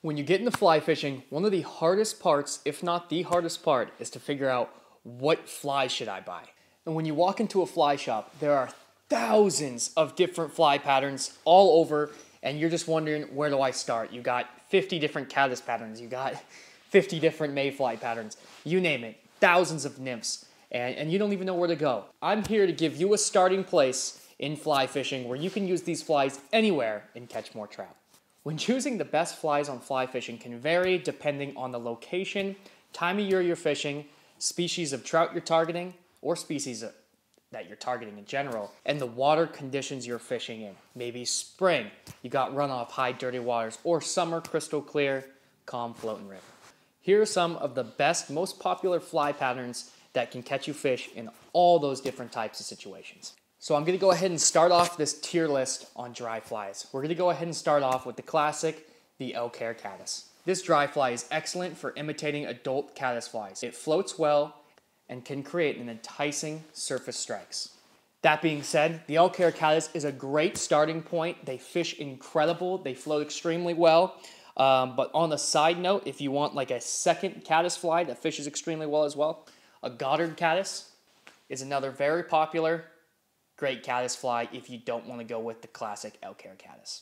When you get into fly fishing, one of the hardest parts, if not the hardest part, is to figure out what fly should I buy. And when you walk into a fly shop, there are thousands of different fly patterns all over, and you're just wondering, where do I start? You got 50 different caddis patterns, you got 50 different mayfly patterns, you name it, thousands of nymphs, and you don't even know where to go. I'm here to give you a starting place in fly fishing where you can use these flies anywhere and catch more trout. When choosing the best flies on fly fishing can vary depending on the location, time of year you're fishing, species of trout you're targeting, or species that you're targeting in general, and the water conditions you're fishing in. Maybe spring, you got runoff, high, dirty waters, or summer, crystal clear, calm, floating river. Here are some of the best, most popular fly patterns that can catch you fish in all those different types of situations. So I'm going to go ahead and start off this tier list on dry flies. We're going to go ahead and start off with the classic, the elk hair caddis. This dry fly is excellent for imitating adult caddis flies. It floats well and can create an enticing surface strikes. That being said, the elk hair caddis is a great starting point. They fish incredible. They float extremely well. But on a side note, if you want like a second caddis fly that fishes extremely well as well, a Goddard caddis is another very popular, great caddis fly if you don't want to go with the classic elk hair caddis.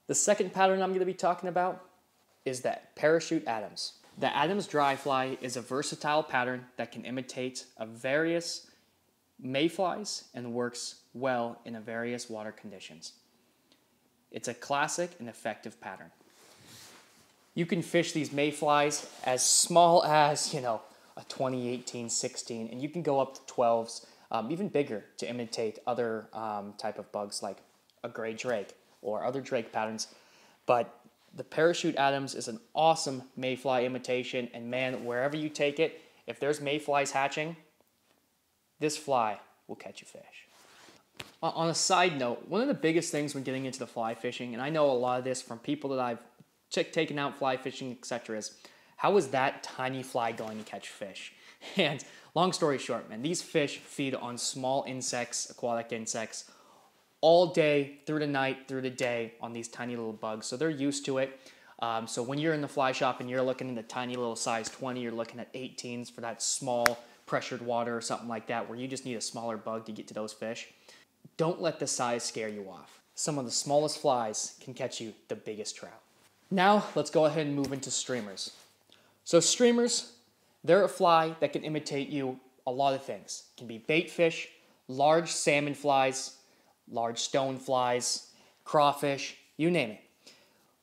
The second pattern I'm going to be talking about is that Parachute Adams. The Adams dry fly is a versatile pattern that can imitate various mayflies and works well in various water conditions. It's a classic and effective pattern. You can fish these mayflies as small as, a 2018, 16, and you can go up to 12s, even bigger, to imitate other type of bugs like a gray drake or other drake patterns. But the Parachute Adams is an awesome mayfly imitation, and man, wherever you take it, if there's mayflies hatching, this fly will catch you fish. On a side note, one of the biggest things when getting into the fly fishing, and I know a lot of this from people that I've taken out fly fishing, etc., is how is that tiny fly going to catch fish? And long story short, man, these fish feed on small insects, aquatic insects, all day, through the night, through the day, on these tiny little bugs. So they're used to it. So when you're in the fly shop and you're looking at the tiny little size 20, you're looking at 18s for that small pressured water or something like that, where you just need a smaller bug to get to those fish. Don't let the size scare you off. Some of the smallest flies can catch you the biggest trout. Now, let's go ahead and move into streamers. So streamers, they're a fly that can imitate you a lot of things. It can be bait fish, large salmon flies, large stone flies, crawfish, you name it.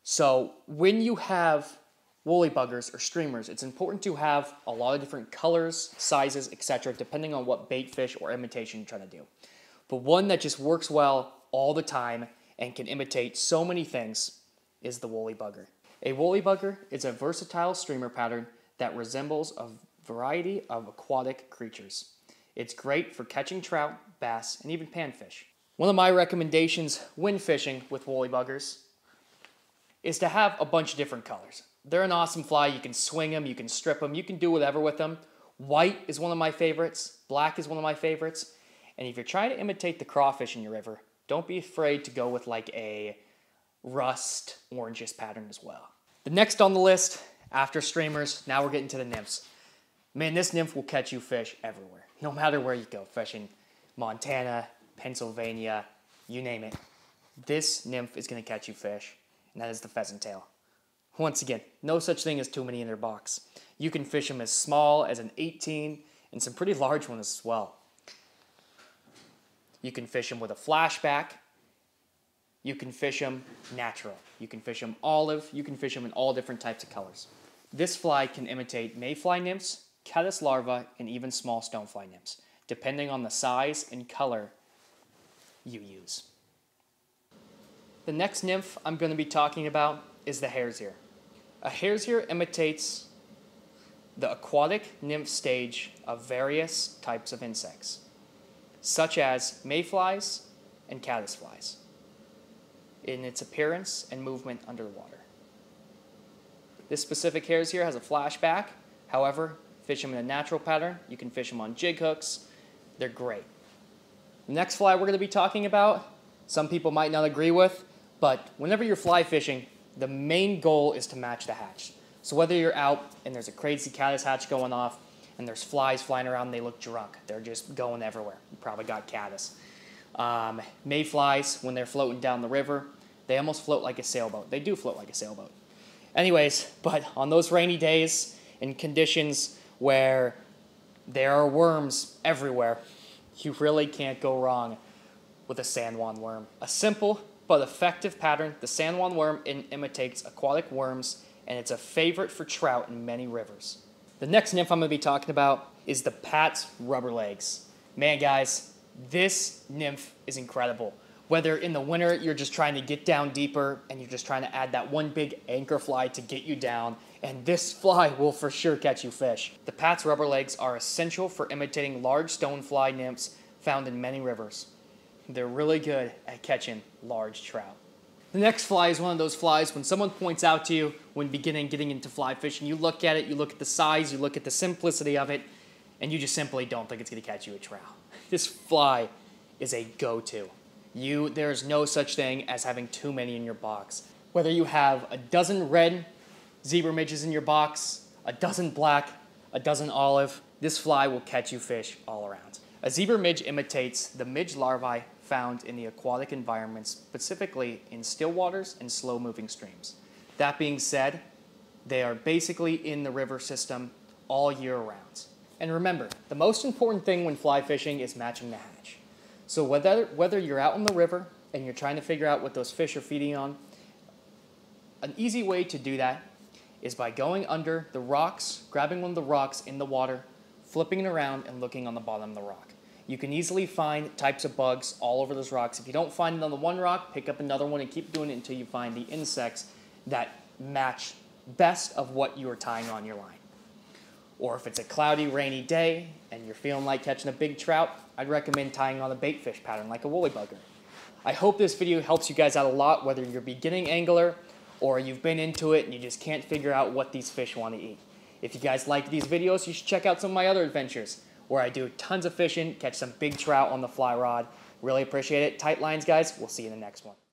So when you have woolly buggers or streamers, it's important to have a lot of different colors, sizes, etc., depending on what bait fish or imitation you're trying to do. But one that just works well all the time and can imitate so many things is the woolly bugger. A woolly bugger is a versatile streamer pattern that resembles a variety of aquatic creatures. It's great for catching trout, bass, and even panfish. One of my recommendations when fishing with woolly buggers is to have a bunch of different colors. They're an awesome fly. You can swing them, you can strip them, you can do whatever with them. White is one of my favorites. Black is one of my favorites. And if you're trying to imitate the crawfish in your river, don't be afraid to go with like a rust orangish pattern as well. The next on the list, after streamers, now we're getting to the nymphs. Man, this nymph will catch you fish everywhere, no matter where you go, fishing Montana, Pennsylvania, you name it. This nymph is going to catch you fish, and that is the pheasant tail. Once again, no such thing as too many in their box. You can fish them as small as an 18 and some pretty large ones as well. You can fish them with a flashback. You can fish them natural. You can fish them olive. You can fish them in all different types of colors. This fly can imitate mayfly nymphs, caddis larvae, and even small stonefly nymphs, depending on the size and color you use. The next nymph I'm going to be talking about is the hare's ear. A hare's ear imitates the aquatic nymph stage of various types of insects, such as mayflies and caddisflies, in its appearance and movement underwater. This specific hare's ear has a flashback. However, fish them in a natural pattern. You can fish them on jig hooks. They're great. The next fly we're going to be talking about, some people might not agree with, but whenever you're fly fishing, The main goal is to match the hatch. So whether you're out and there's a crazy caddis hatch going off and there's flies flying around and they look drunk, they're just going everywhere. You probably got caddis. Mayflies, when they're floating down the river, they almost float like a sailboat. They do float like a sailboat. Anyways, but on those rainy days in conditions where there are worms everywhere, you really can't go wrong with a sandworm worm. A simple but effective pattern, the sandworm worm imitates aquatic worms, and it's a favorite for trout in many rivers. The next nymph I'm going to be talking about is the Pat's rubber legs. Man, guys, this nymph is incredible. Whether in the winter you're just trying to get down deeper and you're just trying to add that one big anchor fly to get you down, and this fly will for sure catch you fish. The Pat's rubber legs are essential for imitating large stonefly nymphs found in many rivers. They're really good at catching large trout. The next fly is one of those flies when someone points out to you when getting into fly fishing, you look at it, you look at the size, you look at the simplicity of it, and you just simply don't think it's going to catch you a trout. This fly is a go-to. There's no such thing as having too many in your box. Whether you have a dozen red zebra midges in your box, a dozen black, a dozen olive, this fly will catch you fish all around. A zebra midge imitates the midge larvae found in the aquatic environments, specifically in still waters and slow-moving streams. That being said, they are basically in the river system all year round. And remember, the most important thing when fly fishing is matching the hatch. So whether you're out on the river and you're trying to figure out what those fish are feeding on, an easy way to do that is by going under the rocks, grabbing one of the rocks in the water, flipping it around, and looking on the bottom of the rock. You can easily find types of bugs all over those rocks. If you don't find it on the one rock, pick up another one and keep doing it until you find the insects that match best of what you are tying on your line. Or if it's a cloudy, rainy day and you're feeling like catching a big trout, I'd recommend tying on a bait fish pattern like a woolly bugger. I hope this video helps you guys out a lot, whether you're a beginning angler or you've been into it and you just can't figure out what these fish want to eat. If you guys like these videos, you should check out some of my other adventures where I do tons of fishing, catch some big trout on the fly rod. Really appreciate it. Tight lines, guys. We'll see you in the next one.